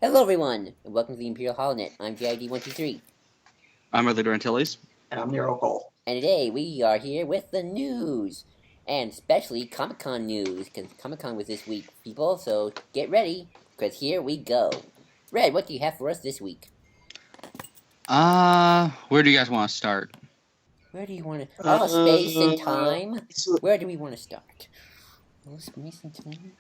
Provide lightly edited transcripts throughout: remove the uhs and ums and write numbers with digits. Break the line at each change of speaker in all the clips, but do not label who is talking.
Hello everyone, and welcome to the Imperial Holonet. I'm JID123.
I'm Leader Antilles.
And I'm Nero Cole.
And today we are here with the news. And especially Comic-Con news, because Comic-Con was this week, people, so get ready, because here we go. Red, what do you have for us this week?
Where do you guys want to start?
Where do you want to... Oh, space and time?
So
Where do we want to start? Oh, space and time?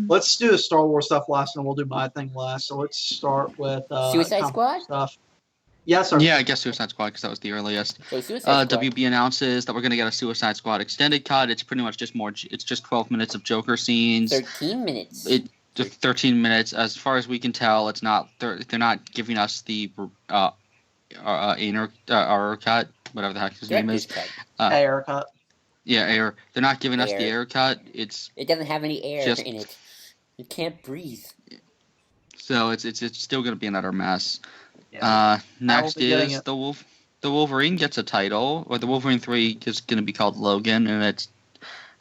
let's do the Star Wars stuff last, and we'll do my thing last. So let's start with
Suicide Squad
stuff. Yes, sir.
Yeah, I guess Suicide Squad, because that was the earliest.
So Suicide Squad.
WB announces that we're going to get a Suicide Squad extended cut. It's pretty much just it's just 12 minutes of Joker scenes.
13 minutes.
Just 13 minutes. As far as we can tell, it's not. They're not giving us the Air cut, whatever the heck his name is.
Air cut.
Yeah, Air. They're not giving us the Air cut.
It doesn't have any air in it. You can't breathe.
So it's still going to be another mess.
Yeah.
Next is the Wolverine gets a title, or the Wolverine 3 is going to be called Logan, and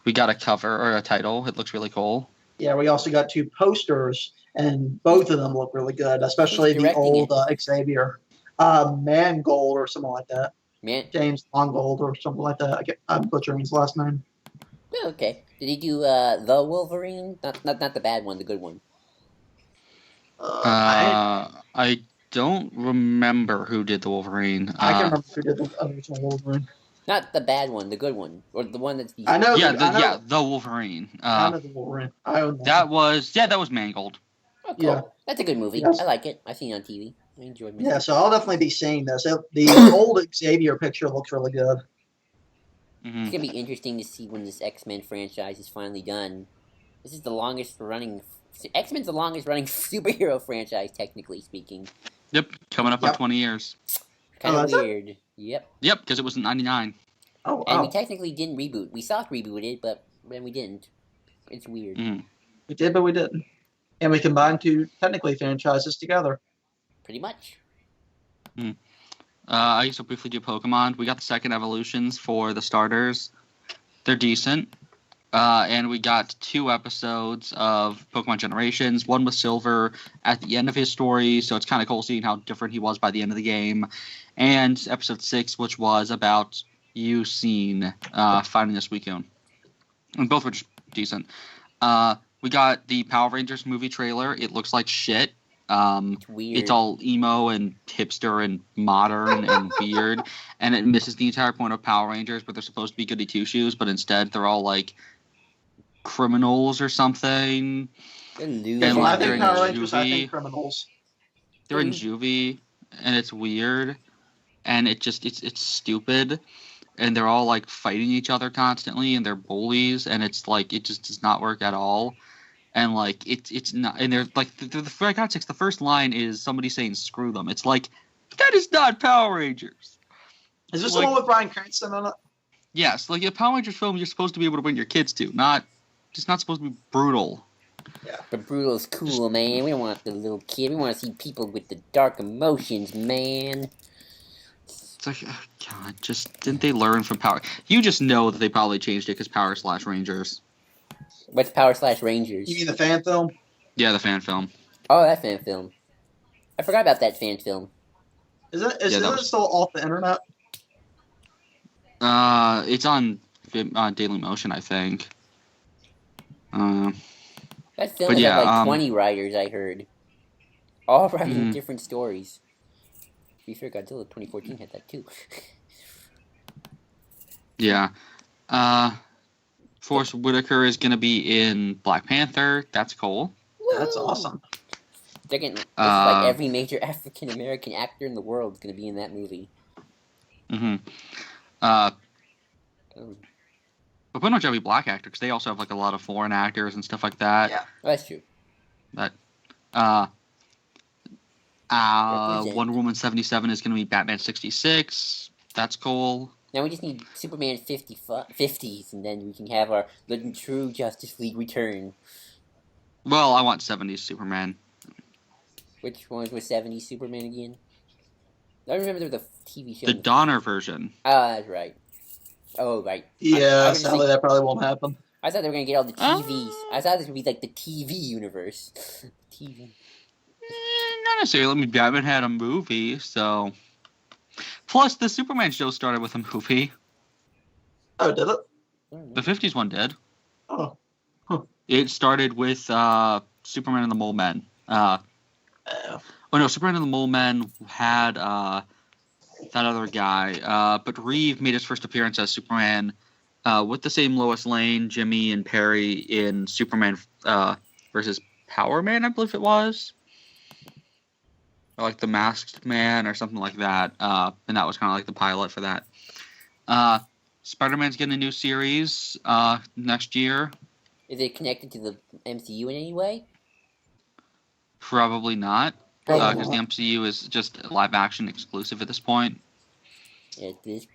we got a cover or a title. It looks really cool.
Yeah, we also got 2 posters, and both of them look really good, especially the old Xavier, Mangold or something like that. James Mangold or something like that. I'm butchering his last name.
Oh, okay. Did he do the Wolverine? Not the bad one, the good one.
I don't remember who did the Wolverine.
I can remember who did the original Wolverine.
Not the bad one, the good one, or the one that's.
I know.
The Wolverine.
I know the Wolverine. I own
that was Mangold.
Oh, cool. Yeah, that's a good movie. Yes. I like it. I've seen it on TV. I enjoyed it.
Yeah, so I'll definitely be seeing this. The old Xavier picture looks really good.
Mm-hmm. It's gonna be interesting to see when this X-Men franchise is finally done. This is the longest running. X-Men's the longest running superhero franchise, technically speaking.
Yep, coming up on 20 years.
Kind of weird. Yep,
because it was in 99.
Oh, wow.
And we technically didn't reboot. We soft rebooted, but then we didn't. It's weird.
Mm.
We did, but we didn't. And we combined 2 technically franchises together.
Pretty much.
I used to briefly do Pokemon. We got the second evolutions for the starters. They're decent. And we got 2 episodes of Pokemon Generations. One was Silver at the end of his story, so it's kind of cool seeing how different he was by the end of the game. And episode 6, which was about Ucine finding this Suicune. And both were just decent. We got the Power Rangers movie trailer. It looks like shit.
It's weird.
It's all emo and hipster and modern and weird. And it misses the entire point of Power Rangers, but they're supposed to be goody two-shoes, but instead they're all like criminals or something.
And
I think Power Rangers, I think criminals.
They're in juvie, and it's weird, and it's stupid, and they're all like fighting each other constantly, and they're bullies, and it's like it just does not work at all. And like it's not, and they're like for God's sakes, the first line is somebody saying "screw them." It's like that is not Power Rangers.
Is this the one with Bryan Cranston on it?
Yes, like a Power Rangers film, you're supposed to be able to bring your kids to, not supposed to be brutal.
Yeah, but brutal's cool, man. We don't want the little kid. We want to see people with the dark emotions, man.
It's like, oh God, didn't they learn from Power? You just know that they probably changed it because Power/Rangers.
What's Power/Rangers?
You mean the fan film?
Yeah, the fan film.
Oh, that fan film. I forgot about that fan film.
Is it still off the internet?
It's on Daily Motion, I think.
That film had like 20 writers, I heard. All writing different stories. To be fair, Godzilla 2014 had that too.
Yeah. Forrest Whitaker is going to be in Black Panther. That's cool.
Whoa. That's awesome.
They're getting like every major African American actor in the world is going to be in that movie.
Mm-hmm. But pretty much every black actor, because they also have like a lot of foreign actors and stuff like that.
Yeah,
that's true.
That Wonder Woman 77 is going to be Batman 66. That's cool.
Now we just need Superman 50s, and then we can have our true Justice League return.
Well, I want 70s Superman.
Which ones were 70s Superman again? I remember the TV show.
The Donner version.
Ah, that's right. Oh, right.
Yeah, sadly that probably won't happen.
I thought they were gonna get all the TVs. I thought this would be like the TV universe. TV.
Not necessarily. I mean, Batman had a movie, so. Plus, the Superman show started with a movie.
Oh, did it?
The 50s one did.
Oh. Huh.
It started with Superman and the Mole Men. Superman and the Mole Men had that other guy. But Reeve made his first appearance as Superman with the same Lois Lane, Jimmy, and Perry in Superman versus Power Man, I believe it was. Or like the Masked Man or something like that. And that was kind of like the pilot for that. Spider-Man's getting a new series next year.
Is it connected to the MCU in any way?
Probably not. Because the MCU is just live action exclusive at this point.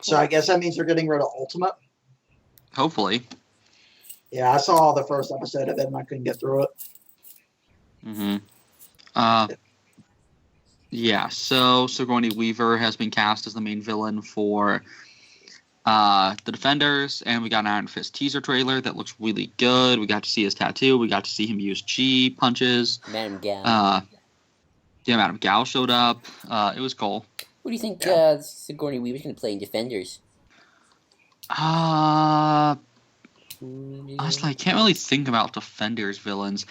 So I guess that means they're getting rid of Ultimate?
Hopefully.
Yeah, I saw the first episode of it and I couldn't get through it.
Mm-hmm. Yeah, so Sigourney Weaver has been cast as the main villain for the Defenders, and we got an Iron Fist teaser trailer that looks really good. We got to see his tattoo. We got to see him use chi punches.
Madame Gao.
Yeah, Madame Gao showed up. It was cool.
What do you think Sigourney Weaver's going to play in Defenders?
Honestly, I can't really think about Defenders villains.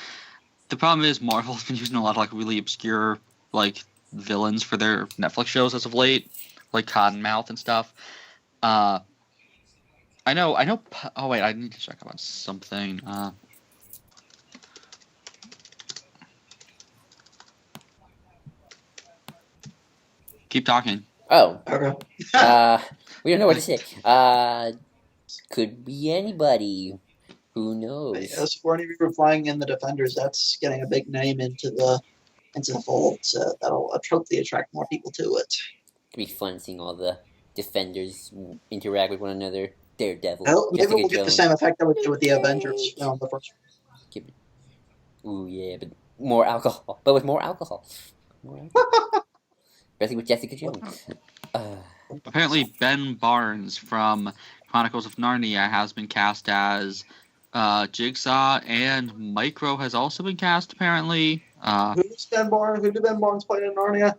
The problem is Marvel's been using a lot of like really obscure like villains for their Netflix shows as of late, like Cottonmouth and stuff. I know. Oh wait, I need to check about something. Keep talking.
Oh.
Okay.
We don't know what to say. Could be anybody. Who knows?
Sigourney Weaver flying in the Defenders, that's getting a big name into the fold, so that'll hopefully attract more people to it.
It'd be fun seeing all the Defenders interact with one another. Daredevil.
Well, maybe we'll get the same effect that we did with the Avengers film, the first one.
Ooh, yeah, but more alcohol. But with more alcohol. Especially with Jessica Jones.
Apparently, Ben Barnes from Chronicles of Narnia has been cast as Jigsaw, and Micro has also been cast, apparently.
Who's Ben Barnes? Who did Ben Barnes play in Narnia?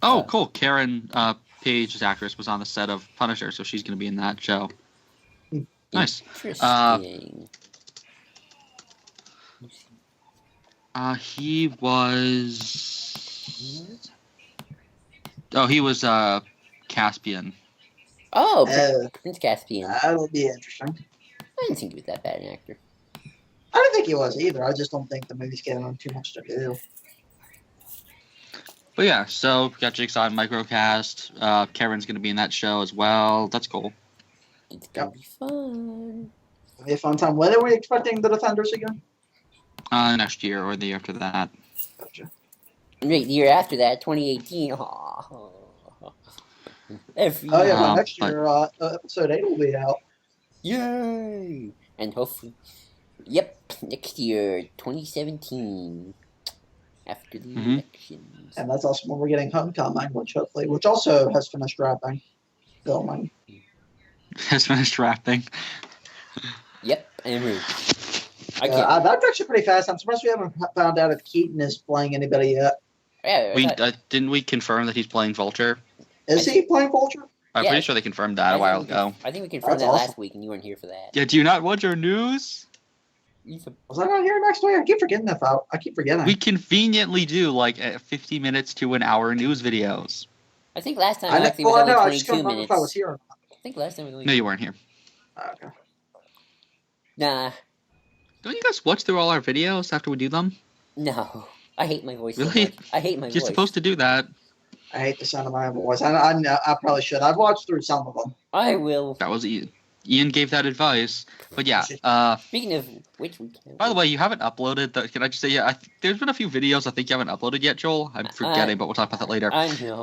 Oh, cool. Karen Page's actress was on the set of Punisher, so she's going to be in that show. Nice.
Interesting.
He was Caspian.
Oh, Prince Caspian.
That'll be interesting.
I didn't think he was that bad an actor.
I don't think he was either. I just don't think the movie's getting on too much to do.
But yeah, so we got Jigsaw and Microcast. Karen's going to be in that show as well. That's cool.
It's going to be fun.
It'll be a fun time. When are we expecting the Defenders again?
Next year or the year after that.
Gotcha.
Wait, the year after that, 2018.
Next year, episode 8 will be out.
Yay! And hopefully, next year, 2017. After the elections.
And that's also when we're getting Homecoming, which also has finished filming.
Has finished wrapping.
Yep, and
that's actually pretty fast. I'm surprised we haven't found out if Keaton is playing anybody yet.
Yeah,
didn't we confirm that he's playing Vulture?
Is he playing Vulture?
I'm pretty sure they confirmed that a while ago.
I think we confirmed that last week, and you weren't here for that.
Yeah, do you not watch our news?
Was I not here next week? I keep forgetting that. I keep forgetting.
We conveniently do like 50 minutes to an hour news videos.
I think last time actually was only 22 minutes.
If I was here or not.
I think last time was only.
No, you weren't here.
Okay.
Nah.
Don't you guys watch through all our videos after we do them?
No. I hate my voice.
Really?
So much. I hate my voice.
You're supposed to do that.
I hate the sound of my own voice. I probably should. I've watched through some of them.
I will.
That was Ian. Ian gave that advice. But yeah.
Speaking of which, we can.
By the way, you haven't uploaded. Can I just say, there's been a few videos I think you haven't uploaded yet, Joel. I'm forgetting, but we'll talk about that later.
I know.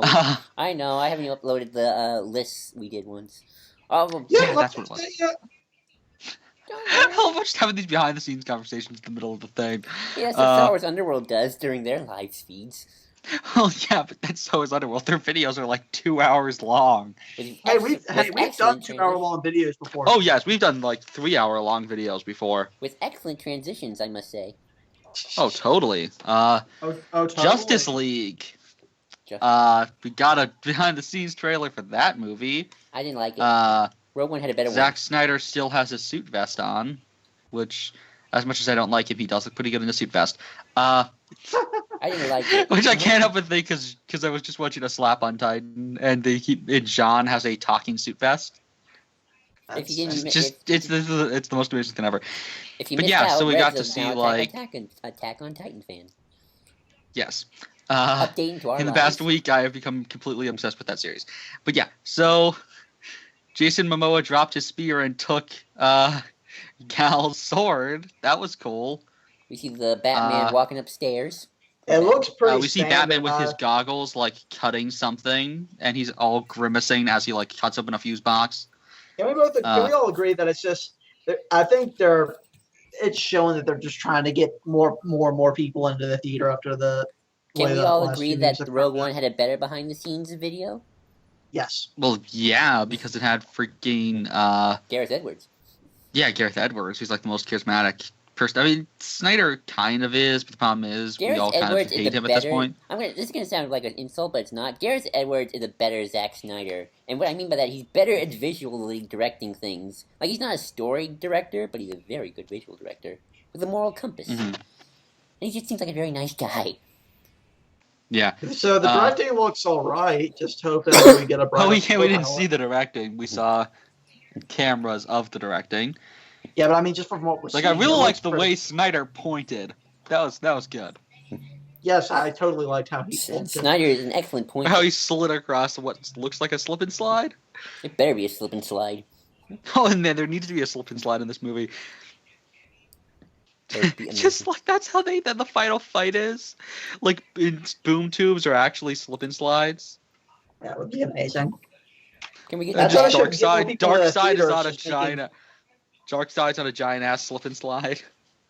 I know. I haven't uploaded the lists we did once.
Yeah, that's what it was. I'll just having these behind-the-scenes conversations in the middle of the thing.
Yeah, that's Star Wars Underworld does during their live feeds.
Oh yeah, but that's so is Underworld. Their videos are like 2 hours long.
We've done 2-hour long videos before.
Oh yes, we've done like 3-hour long videos before.
With excellent transitions, I must say.
Oh totally.
Totally.
Justice League. We got a behind the scenes trailer for that movie.
I didn't like it. Rogue One had a better one.
Zack Snyder still has his suit vest on, which, as much as I don't like him, he does look pretty good in a suit vest.
I didn't like it.
Which I can't help but think because I was just watching a Slap on Titan, and John has a talking suit vest. It's the most amazing thing ever.
If you so we got to see like Attack on Titan fan.
Yes.
Updating to our
in the past week, I have become completely obsessed with that series. But yeah, so Jason Momoa dropped his spear and took Gal's sword. That was cool.
We see the Batman walking upstairs.
It looks pretty.
We see Batman with his goggles, like cutting something, and he's all grimacing as he like cuts open a fuse box.
Can we all agree that it's just? I think it's showing that they're just trying to get more people into the theater after the.
Can we all agree that Rogue One had a better behind the scenes video?
Yes.
Well, yeah, because it had freaking
Gareth Edwards.
Yeah, Gareth Edwards, who's like the most charismatic person. I mean, Snyder kind of is, but the problem is we all kind of hate him at this point.
This is gonna sound like an insult, but it's not. Gareth Edwards is a better Zack Snyder, and what I mean by that, he's better at visually directing things. Like he's not a story director, but he's a very good visual director with a moral compass. Mm-hmm. And he just seems like a very nice guy.
Yeah.
So the directing looks all right. Just hope that we get a.
We didn't see the directing. We saw cameras of the directing.
Yeah, but I mean, just from what we're seeing.
I really liked the way Snyder pointed. That was good.
Yes, I totally liked how he pointed.
Snyder is an excellent pointer.
How he slid across what looks like a slip and slide.
It better be a slip and slide.
Oh, and then there needs to be a slip and slide in this movie. Just like that's how the final fight is. Like boom tubes are actually slip and slides.
That would be amazing.
Can we get
Dark Side is on a giant. Dark Side's on a giant ass slip and slide.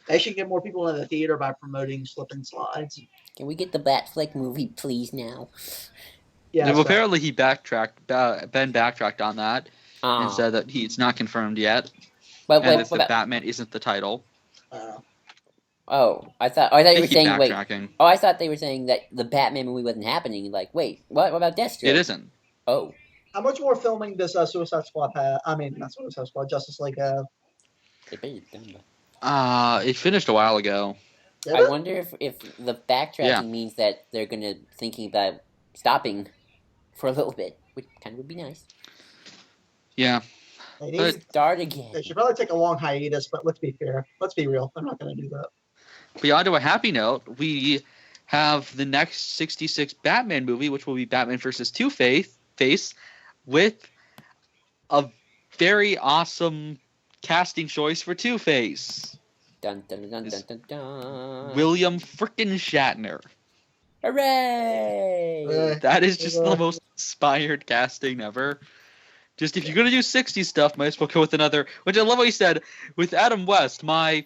They should get more people in the theater by promoting slip and slides.
Can we get the Batfleck movie, please, now?
Yeah. Well, apparently he backtracked. Ben backtracked on that and said that it's not confirmed yet. But Batman isn't the title.
I thought you were saying I thought they were saying that the Batman movie wasn't happening. Like, wait, what about Deathstroke?
It isn't.
Oh.
How much more filming does Suicide Squad have? I mean, not Suicide Squad, Justice League have?
It finished a while ago.
I wonder if the backtracking means that they're thinking about stopping for a little bit, which kind of would be nice.
Yeah.
They need to
start again.
They should probably take a long hiatus, but let's be fair. Let's be real. They're not going to do that.
Beyond to a happy note, we have the next 66 Batman movie, which will be Batman vs. Two-Face, with a very awesome casting choice for Two-Face.
Dun, dun, dun, dun, dun, dun.
William frickin' Shatner.
Hooray!
That is just the most inspired casting ever. Just if you're going to do 60s stuff, might as well go with another, which I love what he said, with Adam West, my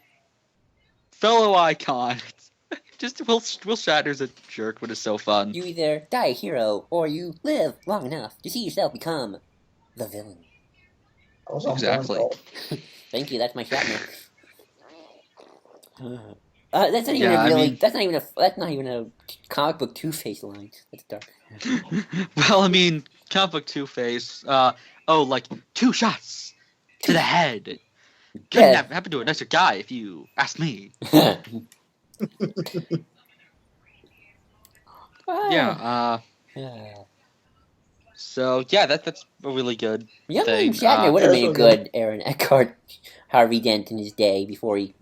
fellow icon. Just Will Shatner's a jerk, but it's so fun.
You either die a hero, or you live long enough to see yourself become the villain.
Exactly.
Thank you, that's my Shatner. That's not even that's not even a comic book Two-Face line. That's dark.
Well, I mean, comic book Two-Face, like 2 shots to the head. Couldn't have happened to a nicer guy if you ask me. So yeah, that's a really good thing.
Shatner would have made a good Aaron Eckhart, Harvey Dent in his day before he.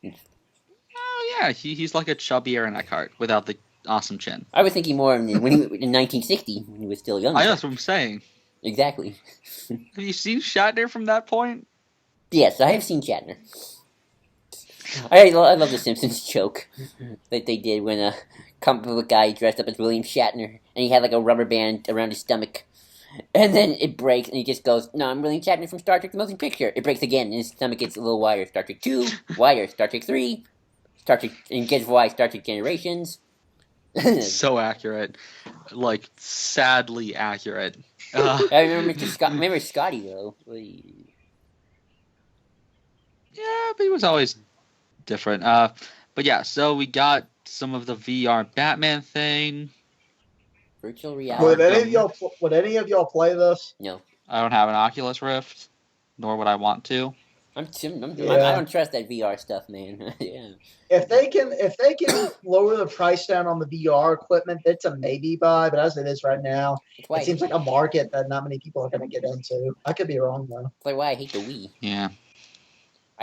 Oh yeah, he's like a chubby Aaron Eckhart without the awesome chin.
I was thinking more in 1960 when he was still young.
I know, that's what I'm saying.
Exactly.
Have you seen Shatner from that point?
Yes, I have seen Shatner. I love the Simpsons joke that they did when a comic book guy dressed up as William Shatner, and he had like a rubber band around his stomach, and then it breaks, and he just goes, "No, I'm William Shatner from Star Trek: The Motion Picture." It breaks again, and his stomach gets a little wider. Star Trek 2, wider. Star Trek 3, Star Trek, and gets wide. Star Trek Generations.
So accurate, like sadly accurate.
I remember Remember Scotty though.
Yeah, but he was always different. But yeah, so we got some of the VR Batman thing.
Virtual reality.
Would any of y'all play this?
No.
I don't have an Oculus Rift, nor would I want to.
I don't trust that VR stuff, man. Yeah.
If they can lower the price down on the VR equipment, it's a maybe buy. But as it is right now, it seems like a market that not many people are going to get into. I could be wrong though.
That's why I hate the Wii.
Yeah.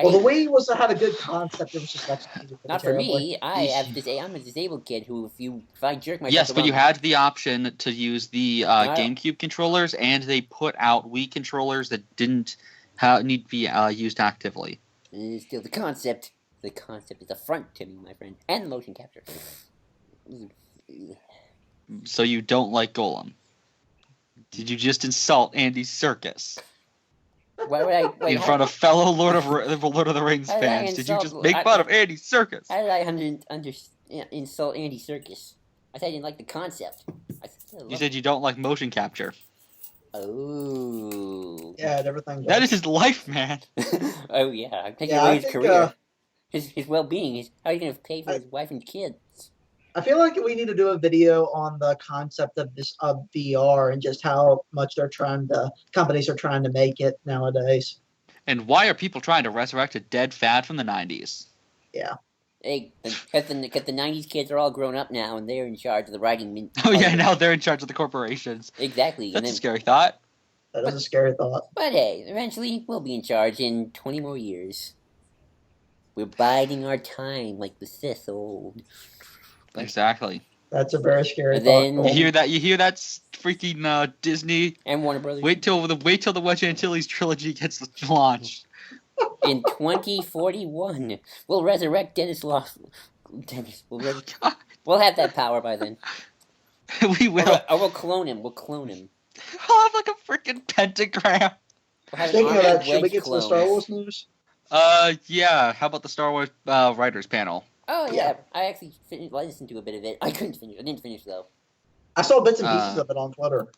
Well, the Wii had a good concept. It was just executed.
Not for me. I'm a disabled kid who, if I jerk myself.
Yes, but you had the option to use the GameCube controllers, and they put out Wii controllers that didn't need to be used actively.
And still, the concept is a front to me, my friend, and motion capture.
So you don't like Golem? Did you just insult Andy Serkis?
Why would I
in front of fellow Lord of the Rings fans? Did you just make fun of Andy Serkis?
How did I insult Andy Serkis? I said I didn't like the concept.
You said you don't like motion capture.
Oh.
Yeah, everything.
That is his life, man.
Oh yeah, I'm taking away his career, his well-being. How are you going to pay for his wife and kids?
I feel like we need to do a video on the concept of VR and just how much companies are trying to make it nowadays.
And why are people trying to resurrect a dead fad from the 90s?
Yeah.
Hey, because the 90s kids are all grown up now, and they're in charge of the writing.
Oh yeah, now they're in charge of the corporations.
Exactly.
That's a scary thought.
That is a scary thought.
But hey, eventually we'll be in charge in 20 more years. We're biding our time like the Sith old.
Exactly.
That's a very scary
thought.
You hear that? You hear that? Freaking Disney
and Warner Brothers.
Wait till the Wedge Antilles trilogy gets launched.
In 2041, we'll resurrect Dennis Lawson. We'll have that power by then.
We will.
Or we'll clone him. We'll clone him.
I'll have like a freaking pentagram.
Speaking of that, should we get to the Star Wars news?
Yeah. How about the Star Wars writers panel?
Oh yeah, I actually listened to a bit of it. I didn't finish though.
I saw bits and pieces of it on Twitter.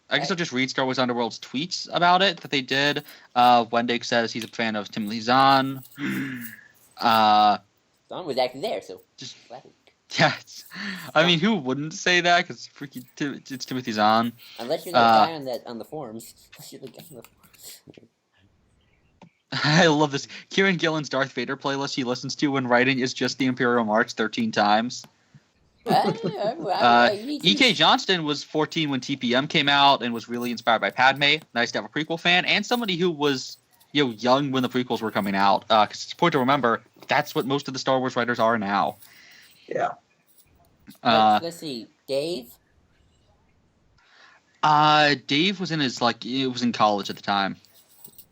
I guess I'll just read Star Wars Underworld's tweets about it that they did. Wendig says he's a fan of Timothy Zahn.
Zahn was actually there, so just
yeah. I mean, who wouldn't say that? Because it's Timothy Zahn.
Unless you're the guy on the forums. Unless you're the guy on the forums.
I love this. Kieran Gillen's Darth Vader playlist he listens to when writing is just the Imperial March 13 times. E.K. Johnston was 14 when TPM came out and was really inspired by Padme. Nice to have a prequel fan and somebody who was young when the prequels were coming out. Because it's important to remember that's what most of the Star Wars writers are now.
Yeah.
Let's see, Dave.
Dave was in college at the time.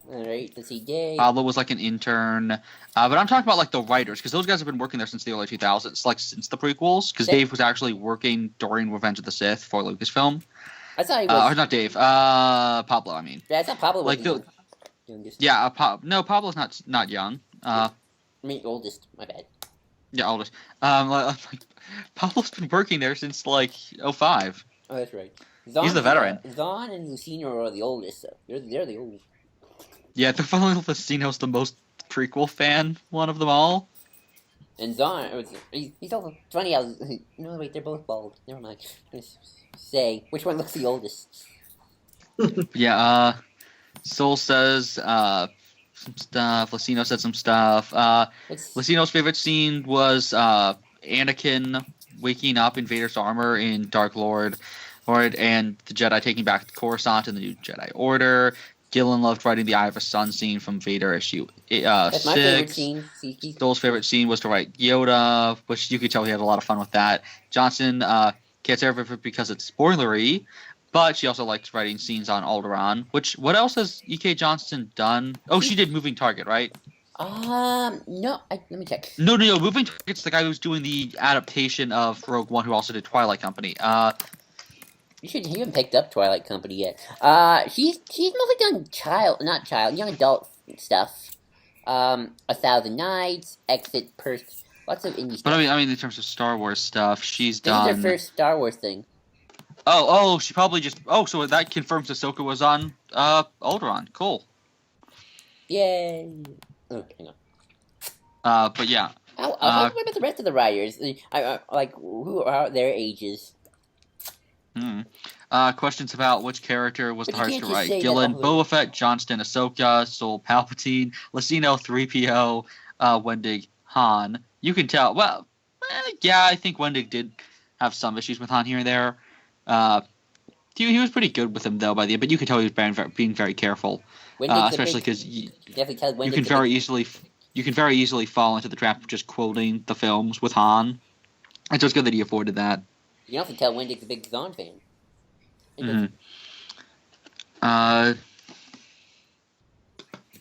All right, let's see, Dave.
Pablo was like an intern, but I'm talking about like the writers because those guys have been working there since the early 2000s, like since the prequels. Because Dave was actually working during Revenge of the Sith for Lucasfilm.
I thought he was.
Or not Dave. Pablo. I mean.
Yeah, I thought Pablo was
youngest. Yeah, no, Pablo's not young.
I mean, oldest. My bad.
Yeah, oldest. Pablo's been working there since like 2005.
Oh, that's right.
He's the veteran.
Zahn and Lucino are the oldest. So they're the oldest.
Yeah, the following Lucino's the most prequel fan one of them all.
And Zahn, he's also funny how wait, they're both bald. Never mind. I'm gonna say which one looks the oldest.
Yeah. Soul says some stuff. Lucino said some stuff. Lucino's favorite scene was Anakin waking up in Vader's armor in Dark Lord, and the Jedi taking back Coruscant in the New Jedi Order. Gillen loved writing the Eye of a Sun scene from Vader issue 6.
That's my favorite scene.
Stoll's favorite scene was to write Yoda, which you could tell he had a lot of fun with that. Johnson can't say it because it's spoilery, but she also likes writing scenes on Alderaan. What else has E.K. Johnston done? Oh, she did Moving Target, right?
No. Let me check.
No. Moving Target's the guy who's doing the adaptation of Rogue One, who also did Twilight Company.
You haven't picked up Twilight Company yet. She's mostly done young adult stuff. 1,000 Nights, Exit Lots of indie stuff.
But I mean, in terms of Star Wars stuff, she's done.
This is her first Star Wars thing.
Oh, she probably just. Oh, so that confirms Ahsoka was on Alderaan. Cool.
Yay! Oh, hang on.
But yeah.
What about the rest of the writers? Who are their ages?
Questions about which character was the hardest to write.
Gillen,
Boba Fett, Johnston, Ahsoka, Sol, Palpatine, Lucino, 3PO, Wendig, Han. You can tell. Well, yeah, I think Wendig did have some issues with Han here and there. He was pretty good with him though by the end, but you could tell he was being very careful, especially because you can very easily fall into the trap of just quoting the films with Han, and so it's good that he avoided that.
You can also tell Wendig's a big Zahn fan.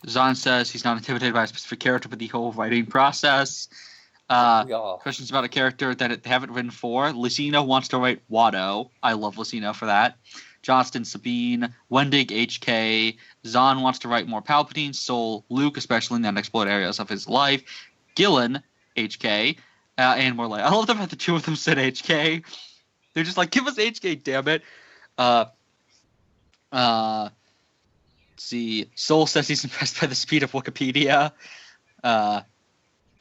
Zahn says he's not intimidated by a specific character, but the whole writing process. Questions about a character that they haven't written for. Lucino wants to write Watto. I love Lucino for that. Johnston, Sabine, Wendig, HK. Zahn wants to write more Palpatine, Sol, Luke, especially in the unexplored areas of his life. Gillen, HK, and more like. I love the fact the two of them said HK. They're just like, give us HK, damn it. Let's see. Sol says he's impressed by the speed of Wikipedia.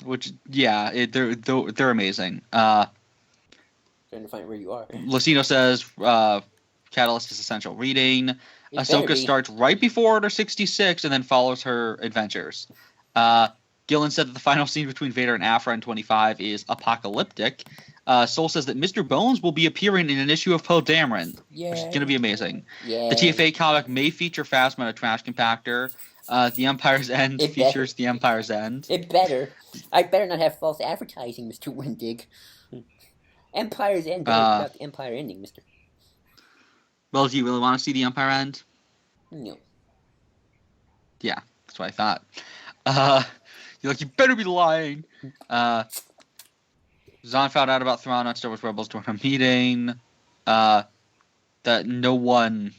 Which, yeah, they're amazing.
Trying to find where you are.
Lucino says Catalyst is essential reading. Ahsoka starts right before Order 66 and then follows her adventures. Gillen said that the final scene between Vader and Aphra in 25 is apocalyptic. Sol says that Mr. Bones will be appearing in an issue of Poe Dameron, which is going to be amazing.
Yay.
The TFA comic may feature Phasma in a trash compactor. The Empire's End features The Empire's End.
It better. I better not have false advertising, Mr. Wendig. Empire's End about the Empire ending, Mr.
Well, do you really want to see The Empire End?
No.
Yeah, that's what I thought. You better be lying. Zahn found out about Thrawn on Star Wars Rebels during a meeting that no one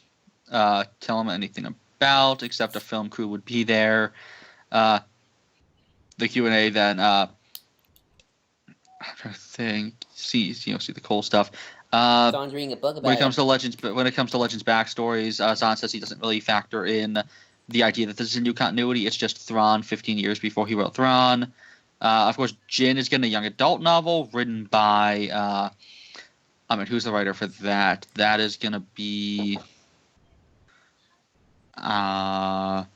tell him anything about, except a film crew would be there. The Q&A then, I'm trying to think, see the Cole stuff.
Zahn's reading a book about
when it comes to Legends backstories, Zahn says he doesn't really factor in the idea that this is a new continuity. It's just Thrawn 15 years before he wrote Thrawn. Of course, Jin is getting a young adult novel written by, who's the writer for that? That is going to be, the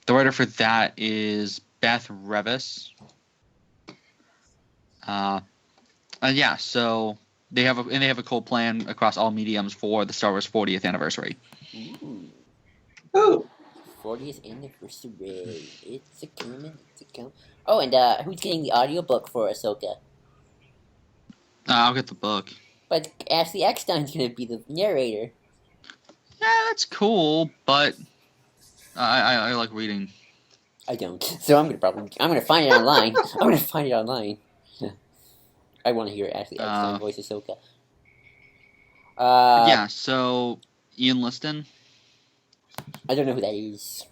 writer for that is Beth Revis. Yeah, so they have a cool plan across all mediums for the Star Wars 40th anniversary.
Ooh.
40th anniversary. It's a coming. Oh, and who's getting the audiobook for Ahsoka?
I'll get the book.
But Ashley Eckstein's gonna be the narrator.
Yeah, that's cool, but I like reading.
I don't. So I'm gonna find it online. I want to hear Ashley Eckstein voice Ahsoka.
Yeah, so Ian Liston.
I don't know who that is.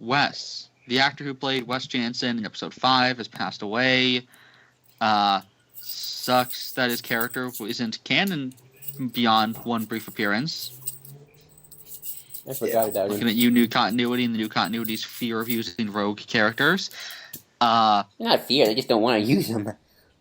Wes. The actor who played Wes Jansen in Episode 5 has passed away. Sucks that his character isn't canon beyond one brief appearance.
I forgot about
Looking at New Continuity and the New Continuity's fear of using rogue characters.
Not fear, they just don't want to use them.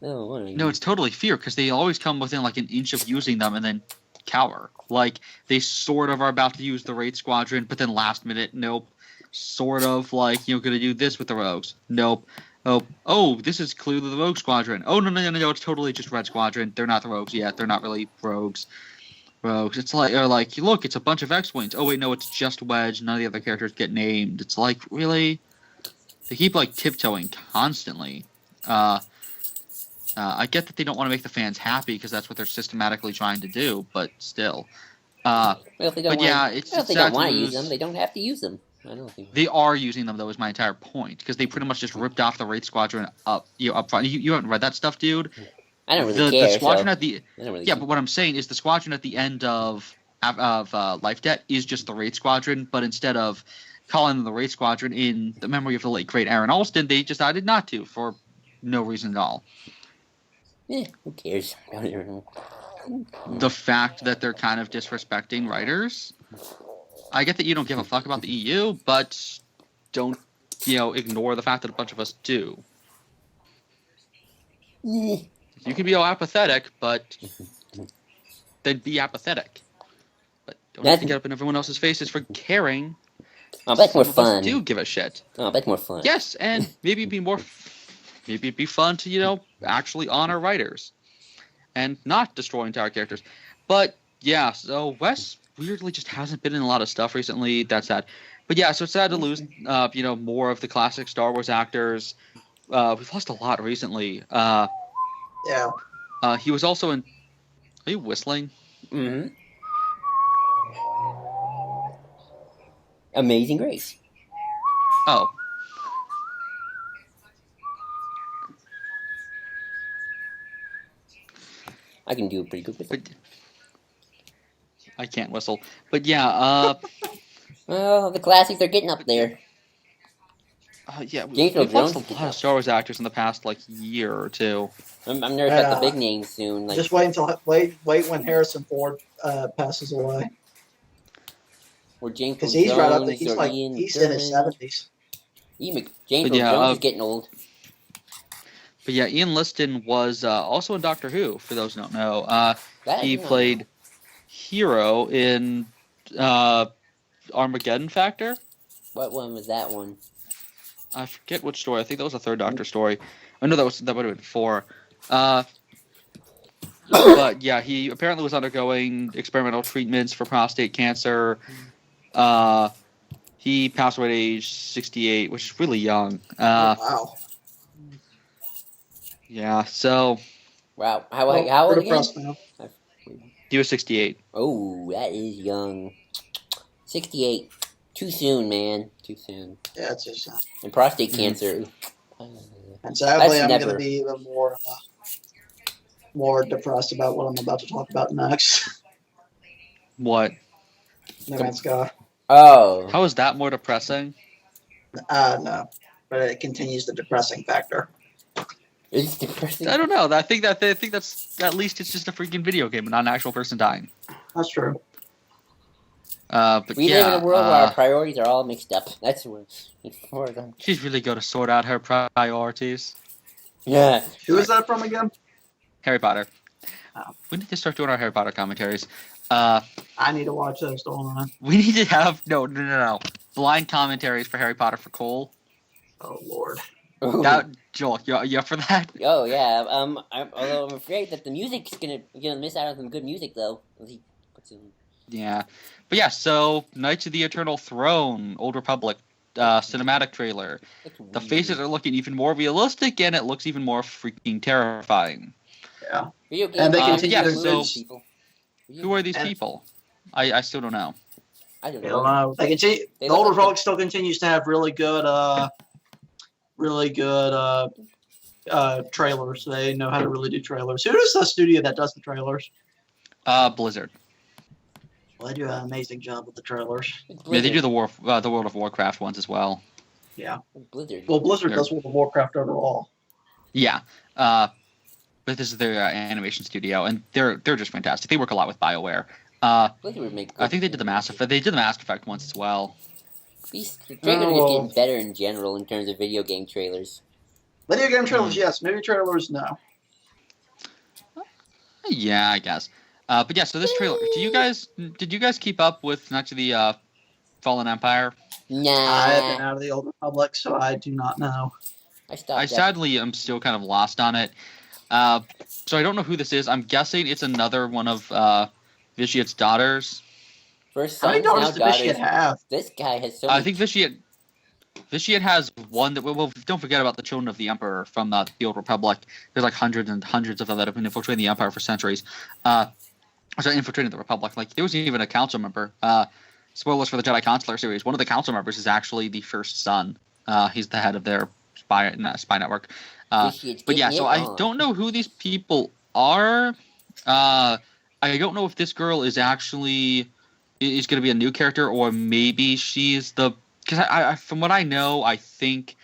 No, it's totally fear, because they always come within like an inch of using them and then cower. Like, they sort of are about to use the Raid Squadron, but then last minute, nope. Sort of like, going to do this with the Rogues. Nope. Oh, this is clearly the Rogue Squadron. Oh, no, it's totally just Red Squadron. They're not the Rogues yet. They're not really Rogues. It's like, look, it's a bunch of X-Wings. Oh, wait, no, it's just Wedge. None of the other characters get named. It's like, really? They keep, like, tiptoeing constantly. I get that they don't want to make the fans happy because that's what they're systematically trying to do, but still.
If they don't want to use them, they don't have to use them. I don't think
they are using them, though, is my entire point, because they pretty much just ripped off the Raid Squadron up front. You haven't read that stuff, dude?
I don't really care.
The squadron but what I'm saying is the squadron at the end of Life Debt is just the Raid Squadron, but instead of calling them the Raid Squadron in the memory of the late great Aaron Alston, they decided not to for no reason at all.
Who cares?
The fact that they're kind of disrespecting writers. I get that you don't give a fuck about the EU, but don't, ignore the fact that a bunch of us do. You can be all apathetic, but then be apathetic. But don't have to get up in everyone else's faces for caring.
Oh, that's more fun.
Some of us do give a shit.
Oh, that's more fun.
Yes, and maybe it'd be fun to, actually honor writers. And not destroy entire characters. But, yeah, so Wes weirdly just hasn't been in a lot of stuff recently. That's sad. But, yeah, so it's sad to lose, more of the classic Star Wars actors. We've lost a lot recently.
Yeah.
He was also in... Are you whistling?
Mm-hmm. Amazing Grace.
Oh.
I can do a pretty good whistle.
I can't whistle. But yeah,
well, the classics are getting up there.
Yeah, we've lost a lot of Star Wars actors in the past, year or two.
I'm nervous about the big names soon.
Just wait when Harrison Ford passes away.
Or James
Because he's right up there. He's in his 70s.
James Earl Jones is getting old.
But yeah, Ian Liston was also in Doctor Who, for those who don't know. He played Hero in Armageddon Factor.
What one was that one?
I forget which story. I think that was a third Doctor story. I know that would have been 4. But yeah, he apparently was undergoing experimental treatments for prostate cancer. He passed away at age 68, which is really young.
Wow.
Yeah, so...
Wow. How old again?
He was 68.
Oh, that is young. 68. Too soon, man. Too soon.
Yeah, it's just...
And prostate cancer.
And sadly, I'm going to be even more depressed about what I'm about to talk about next.
What?
No Man's Sky.
Oh.
How is that more depressing?
No. But it continues the depressing factor.
It's depressing.
I don't know. I think that's at least it's just a freaking video game and not an actual person dying.
That's true.
But
we live in a world where our priorities are all mixed up. That's what
she's really going to sort out her priorities.
Yeah.
Who is that from again?
Harry Potter.
Oh.
We need to start doing our Harry Potter commentaries.
I need to watch those, don't I?
We need to have no blind commentaries for Harry Potter for Cole.
Oh Lord.
Joel, you up for that?
Oh yeah. Although I'm afraid that the music's gonna miss out on some good music though.
Yeah, but yeah. So Knights of the Eternal Throne, Old Republic, cinematic trailer. The faces are looking even more realistic, and it looks even more freaking terrifying.
Yeah.
And
they continue
Who are these people? I still don't know.
I don't know.
They continue. The Old Republic still continues to have really good trailers. They know how to really do trailers. Who is the studio that does the trailers?
Blizzard.
Well, they do an amazing job with the trailers.
Yeah, they do the World of Warcraft ones as well.
Yeah.
Blizzard.
Well, Blizzard does World of Warcraft overall.
Yeah. But this is their animation studio, and they're just fantastic. They work a lot with BioWare.
Blizzard would make.
I think they did the Mass Effect. They did the Mass Effect once as well.
These trailers are just getting better in general in terms of video game trailers.
Video game trailers, yes. Movie trailers, no.
Yeah, I guess. But yeah, so this trailer. Did you guys keep up with Knights of the Fallen Empire?
Nah.
I have been out of the Old Republic, so I do not know.
I sadly am still kind of lost on it. So I don't know who this is. I'm guessing it's another one of Vitiat's daughters.
First
How many daughters does Vitiat have?
This guy has so many.
I think Vitiat has one that. Well, don't forget about the Children of the Emperor from the Old Republic. There's like hundreds and hundreds of them that have been infiltrating the Empire for centuries. Infiltrating the Republic. Like there was even a council member. Spoilers for the Jedi Consular series. One of the council members is actually the first son. He's the head of their spy network. But yeah, so I don't know who these people are. I don't know if this girl is actually going to be a new character, or maybe she's the. Because I from what I know, I think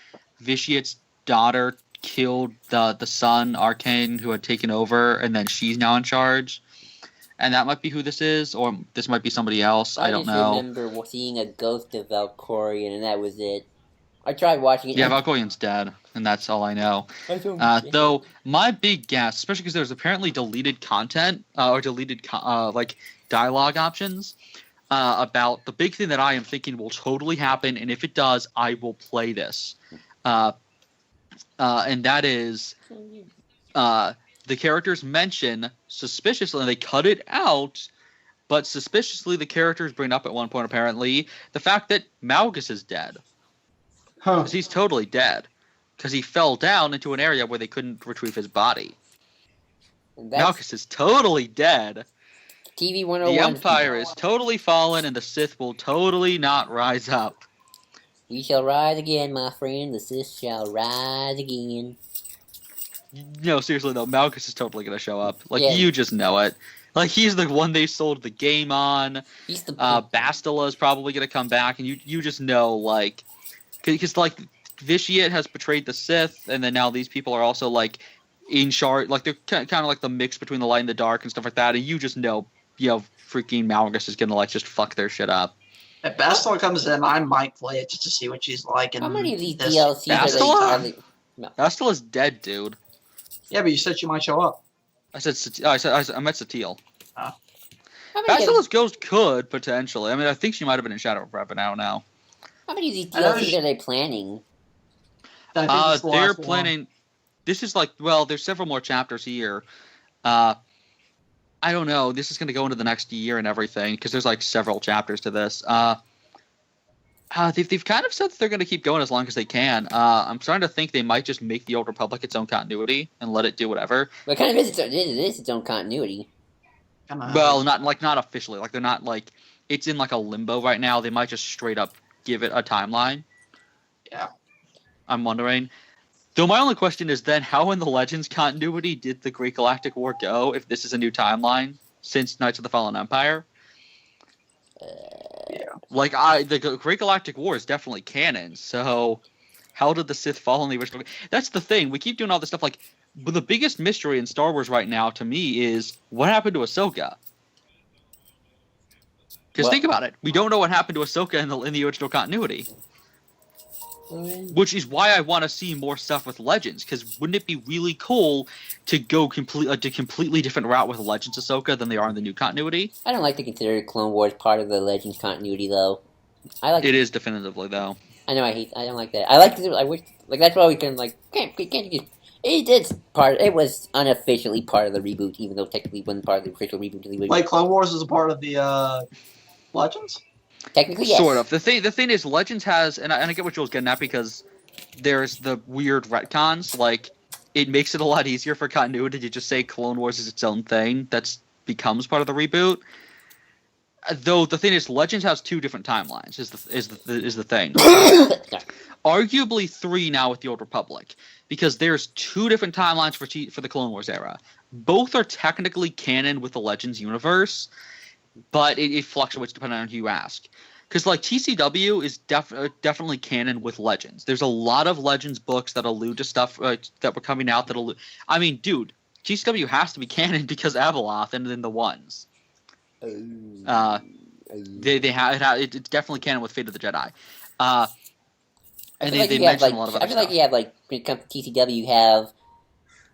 Vitiat's daughter killed the son, Arcane, who had taken over, and then she's now in charge. And that might be who this is, or this might be somebody else. I don't know.
I just remember seeing a ghost of Valkorion, and that was it. I tried watching it.
Yeah, Valkorion's dead, and that's all I know. Though my big guess, especially because there's apparently deleted content or deleted dialogue options about the big thing that I am thinking will totally happen, and if it does, I will play this. And that is the characters mention suspiciously, and they cut it out, but suspiciously the characters bring up at one point apparently the fact that Malgus is dead. Because he's totally dead. Because he fell down into an area where they couldn't retrieve his body. Malgus is totally dead.
TV 101.
The Empire is totally fallen, and the Sith will totally not rise up.
We shall rise again, my friend. The Sith shall rise again.
No, seriously though, Malgus is totally gonna show up. You just know it. Like, he's the one they sold the game on. Bastila is probably gonna come back, and you just know, like, because Vitiate has betrayed the Sith, and then now these people are also in charge. Like, they're kind of like the mix between the light and the dark and stuff like that. And you just know, freaking Malgus is gonna just fuck their shit up.
If Bastila comes in, I might play it just to see what she's like.
How many of these DLCs are they? No.
Bastila's dead, dude.
Yeah, but you said she might show up.
I meant Satele.
Oh.
Bastila's ghost could potentially. I mean, I think she might have been in Shadow of Prep now.
How many of these DLCs are they planning?
They're planning. This is there's several more chapters here. I don't know. This is going to go into the next year and everything because there's several chapters to this. They've kind of said that they're going to keep going as long as they can. I'm starting to think they might just make the Old Republic its own continuity and let it do whatever.
But it kind of is its own continuity.
Well, not officially. They're not it's in a limbo right now. They might just straight up give it a timeline.
Yeah.
I'm wondering. Though my only question is then, how in the Legends continuity did the Great Galactic War go if this is a new timeline since Knights of the Fallen Empire?
Yeah.
The Great Galactic War is definitely canon, so how did the Sith fall in the original? That's the thing. We keep doing all this stuff. But the biggest mystery in Star Wars right now to me is what happened to Ahsoka. Because think about it, we don't know what happened to Ahsoka in the original continuity. Which is why I want to see more stuff with Legends. Because wouldn't it be really cool to go completely different route with Legends Ahsoka than they are in the new continuity?
I don't like to consider Clone Wars part of the Legends continuity, though.
It is definitively, though.
I know. I don't like that. I wish that's why we can can't just. It was unofficially part of the reboot, even though technically it wasn't part of the official reboot of the reboot.
Clone Wars is a part of the Legends?
Technically, yes.
Sort of. The thing is, Legends has, and I get what Joel's getting at, because there's the weird retcons. It makes it a lot easier for continuity to just say Clone Wars is its own thing that becomes part of the reboot. Though the thing is, Legends has two different timelines. Is the thing. Arguably three now with the Old Republic, because there's two different timelines for the Clone Wars era. Both are technically canon with the Legends universe, but it fluctuates depending on who you ask. Because TCW is definitely canon with Legends. There's a lot of Legends books that allude to stuff that were coming out I mean, dude, TCW has to be canon because Abeloth and then the Ones. They have it's definitely canon with Fate of the Jedi. And they mention a lot of other stuff.
I feel like you have when it comes to TCW, you have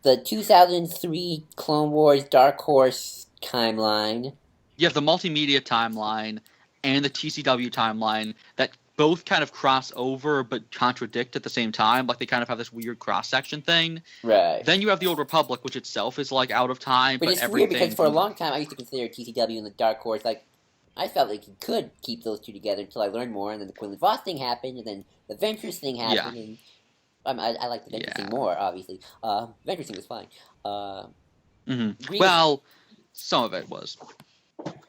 the 2003 Clone Wars Dark Horse timeline.
You have the multimedia timeline and the TCW timeline that both kind of cross over but contradict at the same time. They kind of have this weird cross-section thing.
Right.
Then you have the Old Republic, which itself is out of time.
But it's weird because for a long time I used to consider TCW and the Dark Horse I felt like you could keep those two together until I learned more, and then the Quinlan Voss thing happened, and then the Ventress thing happened, and I like the Ventress thing more, obviously. Ventress thing was fine.
Well, some of it was.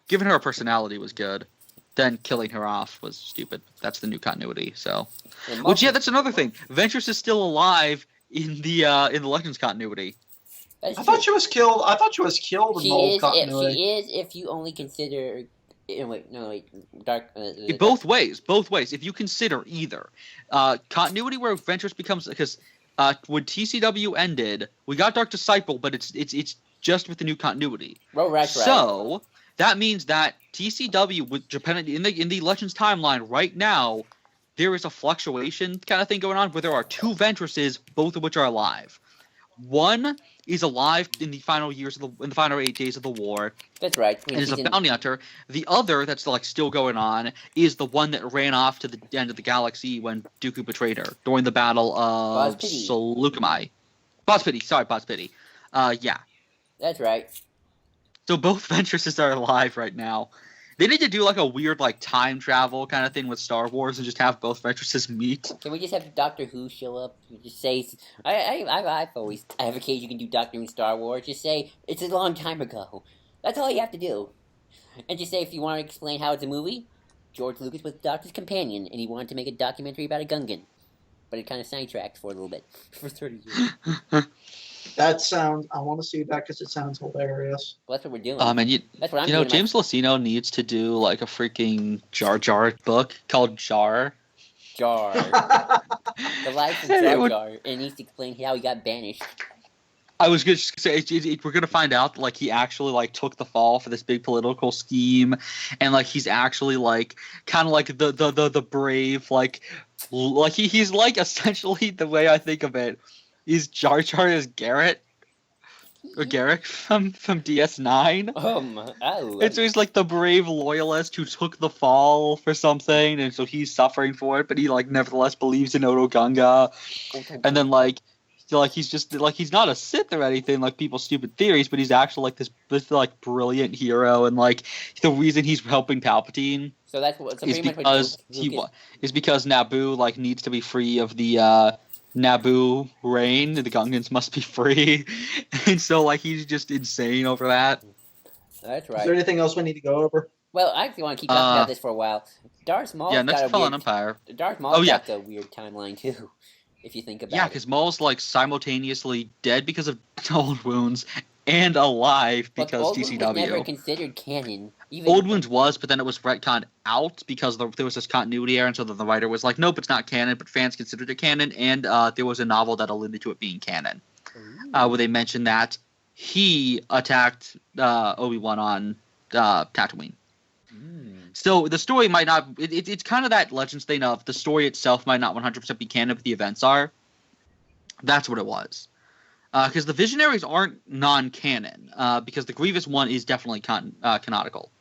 Giving her a personality was good. Then killing her off was stupid. That's the new continuity. So, that's another thing. Ventress is still alive in the Legends continuity.
I thought she was killed. In the old continuity.
She is if you only consider. Dark.
Both ways. If you consider either continuity where Ventress becomes, because when TCW ended, we got Dark Disciple, but it's just with the new continuity.
Oh, right.
So that means that TCW, with Japan in the Legends timeline right now, there is a fluctuation kind of thing going on where there are two Ventresses, both of which are alive. One is alive in the final 8 days of the war.
That's right.
And is a bounty hunter. The other that's like still going on is the one that ran off to the end of the galaxy when Dooku betrayed her during the battle of Saleucami. Boz Pity. Yeah.
That's right.
So both Ventresses are alive right now. They need to do like a weird like time travel kind of thing with Star Wars and just have both Ventresses meet.
Can we just have Doctor Who show up? Just say, I have occasion you can do Doctor Who in Star Wars. Just say it's a long time ago. That's all you have to do. And just say if you want to explain how it's a movie, George Lucas was the Doctor's companion, and he wanted to make a documentary about a Gungan, but it kind of sidetracked for a little bit for 30 years.
That sounds. I want to see that because it sounds hilarious.
Well, that's what we're doing.
And
that's what I'm doing.
James Luceno needs to do like a freaking Jar Jar book called Jar.
The life of Jar Jar, and it needs to explain how he got banished.
I was going to say we're going to find out like he actually like took the fall for this big political scheme, and like he's actually like kind of like the brave like he's like essentially the way I think of it. Is Jar Jar is Garrett or Garrick from DS9? And so he's like the brave loyalist who took the fall for something, and so he's suffering for it, but he like nevertheless believes in Oto Gunga. And then like he's just like he's not a Sith or anything like people's stupid theories, but he's actually like this like brilliant hero, and like the reason he's helping Palpatine is because Naboo like needs to be free of the Naboo reign. The Gungans must be free, and so like he's just insane over that.
That's right.
Is there anything else we need to go over?
Well, I actually want to keep talking about this for a while. Darth Maul.
Next Fallen Empire.
Darth Maul's got a weird timeline too, if you think about it.
Yeah, because Maul's like simultaneously dead because of old wounds and alive because TCW.
Old Wounds was never considered canon.
Old Wounds was, but then it was retconned out because there was this continuity error, and so then the writer was like, nope, it's not canon, but fans considered it canon, and there was a novel that alluded to it being canon, where they mentioned that he attacked Obi-Wan on Tatooine. So the story might not – it's kind of that Legends thing of the story itself might not 100% be canon, but the events are. That's what it was. Because the Visionaries aren't non-canon, because the Grievous one is definitely canonical.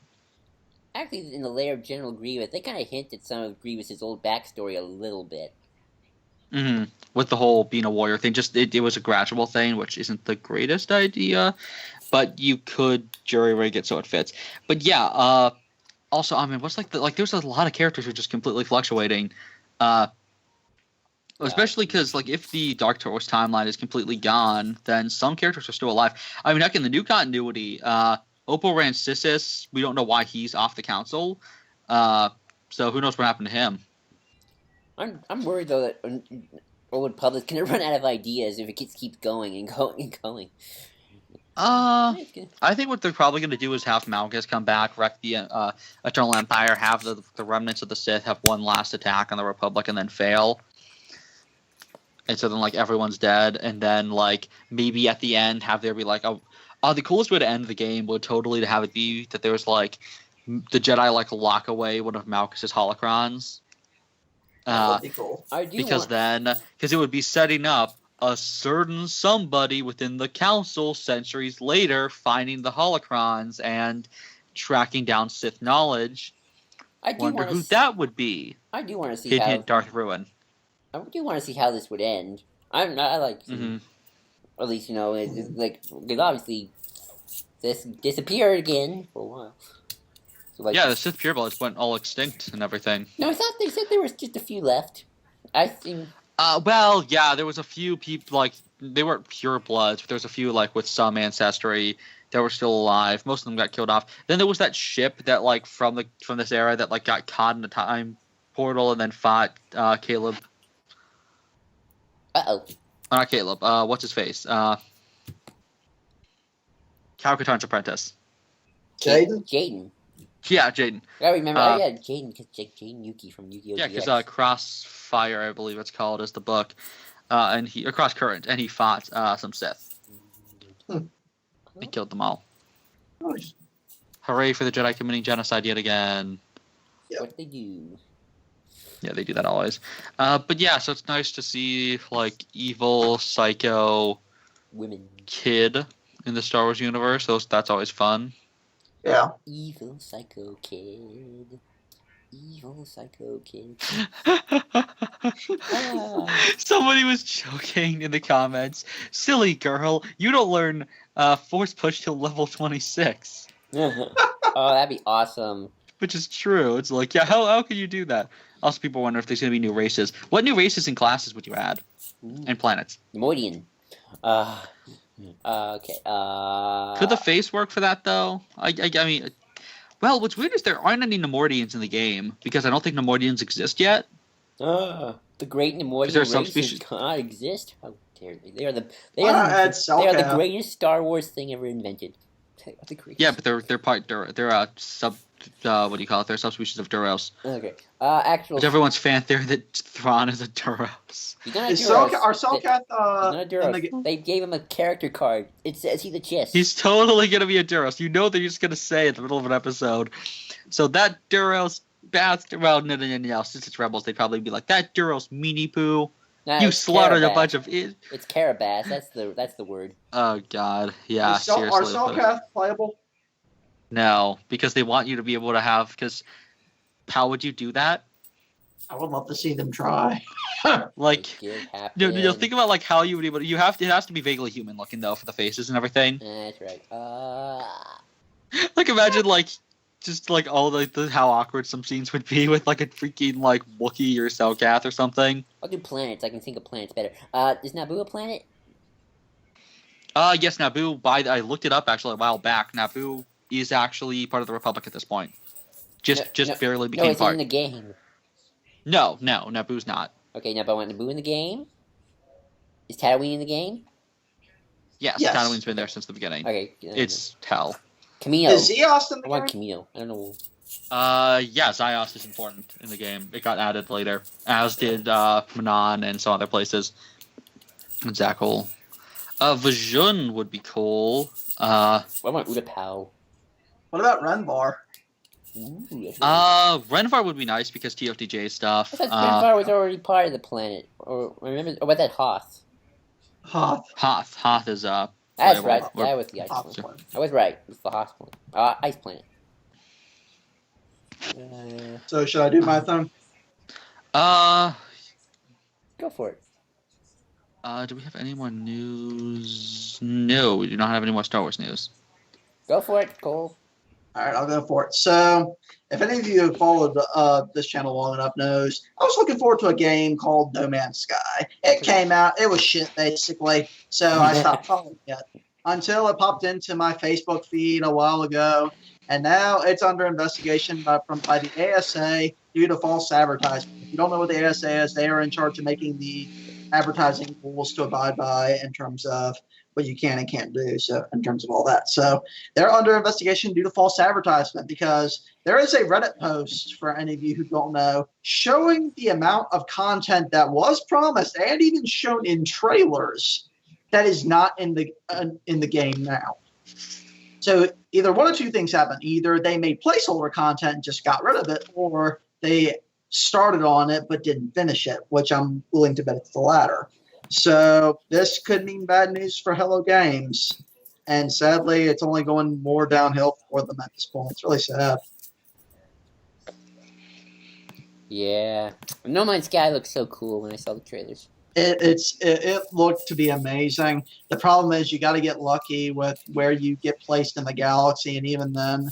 Actually, in the lair of General Grievous, they kind of hint at some of Grievous's old backstory a little bit.
Mm-hmm. With the whole being a warrior thing, just it was a gradual thing, which isn't the greatest idea, but you could jury-rig it so it fits. But yeah, also, I mean, what's there's a lot of characters who are just completely fluctuating. Especially because, like, if the Dark Horse timeline is completely gone, then some characters are still alive. I mean, heck, in the new continuity, Oppo Rancisis, we don't know why he's off the council. So who knows what happened to him?
I'm worried, though, that Old Republic's going to run out of ideas if it keeps going and going and going.
I think what they're probably going to do is have Malgus come back, wreck the Eternal Empire, have the remnants of the Sith have one last attack on the Republic, and then fail. And so then, like, everyone's dead, and then, like, maybe at the end have there be, like, the coolest way to end the game would totally to have it be that there was, like, the Jedi, like, lock away one of Malchus's holocrons.
That would be cool.
Because it would be setting up a certain somebody within the council centuries later finding the holocrons and tracking down Sith knowledge. Wonder who that would be.
I do want to see
hint Darth Ruin.
I do want to see how this would end. I like, at least, you know, because obviously this disappeared again for a while. So, like,
yeah, the Sith purebloods went all extinct and everything.
No, I thought they said there was just a few left. I think.
Well, yeah, there was a few people, like, they weren't purebloods, but there was a few, like, with some ancestry that were still alive. Most of them got killed off. Then there was that ship that, like, from this era that, like, got caught in the time portal and then fought Caleb.
Uh-oh.
Not Caleb. What's his face? Cal Katarn's apprentice.
Jaden.
Yeah, Jaden.
I remember. Jaden, because Jaden Yuki from Yu-Gi-Oh!
Yeah, because Crossfire, I believe it's called, is the book. and he across current, and he fought some Sith. He killed them all.
Nice.
Hooray for the Jedi committing genocide yet again.
Yep.
What they do?
Yeah, they do that always. But yeah, so it's nice to see like evil psycho
Women.
kid in the Star Wars universe. That's always fun.
Yeah.
Evil psycho kid. Evil psycho kid.
Somebody was joking in the comments. Silly girl, you don't learn force push till level 26.
Oh, that'd be awesome.
Which is true. It's like, yeah, how can you do that? Also, people wonder if there's going to be new races. What new races and classes would you add? And planets?
Nemoidian. Okay.
Could the face work for that, though? I mean, well, what's weird is there aren't any Nemoidians in the game, because I don't think Nemoidians exist yet.
The great Nemoidian
there some
races
species-
cannot exist? How dare they? They are the greatest Star Wars thing ever invented. They are the greatest.
Yeah, but they're a sub what do you call it? They're a subspecies of Duros.
Okay. Actual.
It's everyone's fan theory that Thrawn is a Duros.
He's not a
Is
Duros.
Selkath
He's not a Duros. They gave him a character card. It says he's a Chiss.
He's totally gonna be a Duros. You know they're just gonna say in the middle of an episode. So that Duros bastard. Well, no. Since it's Rebels, they'd probably be like that Duros meanie poo.
Nah,
You
it's
slaughtered a
Carabas.
bunch of.
It's Carabas. That's the word.
Oh God, yeah.
Are
Seriously.
Selkath playable?
No, because they want you to be able to have. Because how would you do that?
I would love to see them try.
Like,
It happen.
no, think about like how you would be able to. It has to be vaguely human looking though for the faces and everything.
That's right.
Like imagine like just like all the how awkward some scenes would be with like a freaking like Wookiee or Selkath or something.
I'll do planets. I can think of planets better. Is Naboo a planet?
Yes, Naboo. I looked it up actually a while back. Naboo is actually part of the Republic at this point. Just barely became
No, it's
part.
in the game.
No, Naboo's not.
Okay, now, but I want Naboo in the game. Is Tatooine in the game?
Yes,
Yes.
Tatooine's been there since the beginning.
Okay.
It's hell.
Camino.
Is Eos in
I
the
want
game?
Camino. I don't know.
Yeah, Zyos is important in the game. It got added later, as did Manon and some other places. And Zakhul. Vajun would be cool.
I want Utapau.
What about Renvar?
Ooh, that's really
Renvar would be nice because TFTJ stuff.
I thought Renvar was already part of the planet. Or remember? Or what that Hoth?
Hoth.
Hoth is
That's
playable.
right.
Or-
That was the ice
Hoth
planet.
one.
I was right. It's the Hoth planet. Ice planet.
So should I do my thing?
Go for it.
Do we have any more news? No, we do not have any more Star Wars news.
Go for it, Cole.
All right, I'll go for it. So, if any of you have followed this channel long enough knows, I was looking forward to a game called No Man's Sky. It came out, it was shit basically, so I stopped following it until it popped into my Facebook feed a while ago, and now it's under investigation by the ASA due to false advertising. If you don't know what the ASA is, they are in charge of making the advertising rules to abide by in terms of what you can and can't do, so in terms of all that. So they're under investigation due to false advertisement because there is a Reddit post, for any of you who don't know, showing the amount of content that was promised and even shown in trailers that is not in the game now. So either one of two things happen. Either they made placeholder content and just got rid of it, or they started on it but didn't finish it, which I'm willing to bet it's the latter. So this could mean bad news for Hello Games, and sadly, it's only going more downhill for them at this point. It's really sad.
Yeah. No Man's Sky looked so cool when I saw the trailers.
It looked to be amazing. The problem is you got to get lucky with where you get placed in the galaxy, and even then,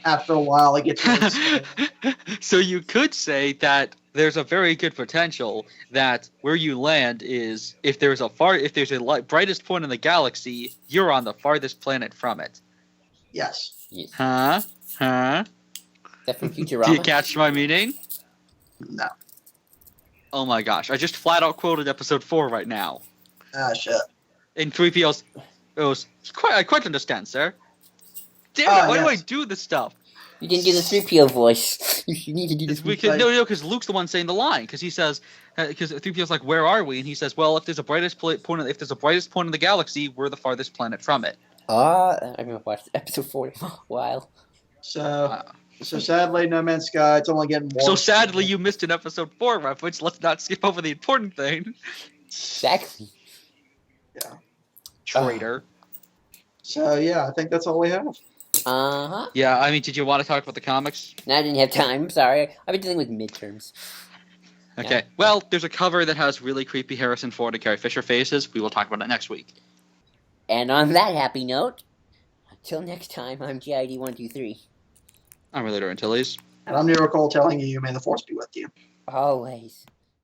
after a while, it gets really scary.
So you could say that there's a very good potential that where you land is if there's a brightest point in the galaxy, you're on the farthest planet from it.
Yes.
Yes.
Huh?
Is that from Futurama?
Do you catch my meaning?
No.
Oh my gosh! I just flat out quoted episode 4 right now.
Ah, shit.
In 3PO's, I quite understand, sir. Damn it! Why do I
yes.
do this stuff?
You didn't do the 3PO voice. You need to do this.
No, because Luke's the one saying the line. Because he says, because 3PO's like, "Where are we?" And he says, "Well, if there's a brightest point in the galaxy, we're the farthest planet from it."
I haven't watched episode 4 in a while.
So sadly, No Man's Sky. It's only getting more.
So sadly, you missed an episode 4 reference. Let's not skip over the important thing.
Exactly.
Yeah.
Traitor.
So yeah, I think that's all we have.
Yeah, I mean, did you want to talk about the comics?
No, I didn't have time. Sorry, I've been dealing with midterms.
Okay.
Yeah.
Well, there's a cover that has really creepy Harrison Ford and Carrie Fisher faces. We will talk about it next week.
And on that happy note, till next time, I'm GID123.
I'm Relator Antilles.
And I'm Nero Cole telling you, may the force be with you.
Always.